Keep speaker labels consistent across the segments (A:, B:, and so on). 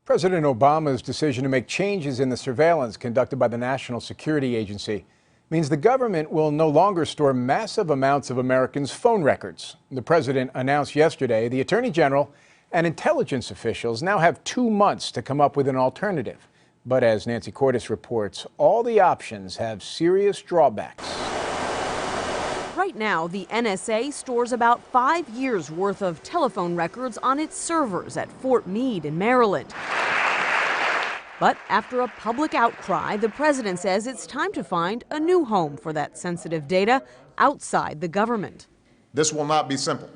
A: President Obama's decision to make changes in the surveillance conducted by the National Security Agency means the government will no longer store massive amounts of Americans' phone records. The president announced yesterday the Attorney General and intelligence officials now have 2 months to come up with an alternative. But as Nancy Cordes reports, all the options have serious drawbacks.
B: Right now, the NSA stores about 5 years' worth of telephone records on its servers at Fort Meade in Maryland. But after a public outcry, the president says it's time to find a new home for that sensitive data outside the government.
C: This will not be simple.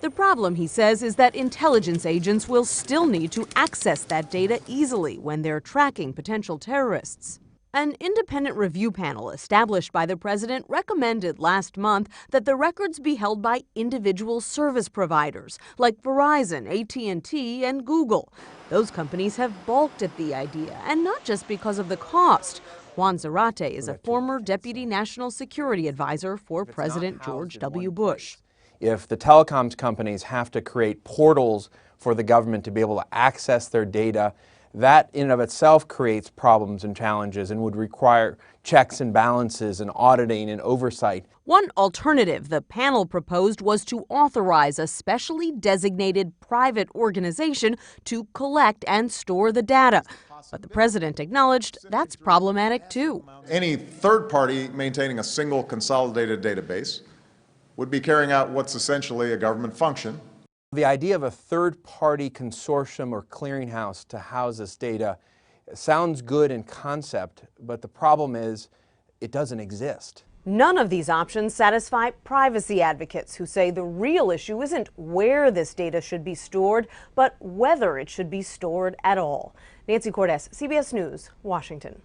B: The problem, he says, is that intelligence agents will still need to access that data easily when they're tracking potential terrorists. An independent review panel established by the president recommended last month that the records be held by individual service providers like Verizon, AT&T, and Google. Those companies have balked at the idea, and not just because of the cost. Juan Zarate is a former deputy national security advisor for President George W. Bush.
D: If the telecoms companies have to create portals for the government to be able to access their data, that in and of itself creates problems and challenges and would require checks and balances and auditing and oversight.
B: One alternative the panel proposed was to authorize a specially designated private organization to collect and store the data. But the president acknowledged that's problematic too.
C: Any third party maintaining a single consolidated database would be carrying out what's essentially a government function.
D: The idea of a third-party consortium or clearinghouse to house this data sounds good in concept, but the problem is it doesn't exist.
B: None of these options satisfy privacy advocates who say the real issue isn't where this data should be stored, but whether it should be stored at all. Nancy Cordes, CBS News, Washington.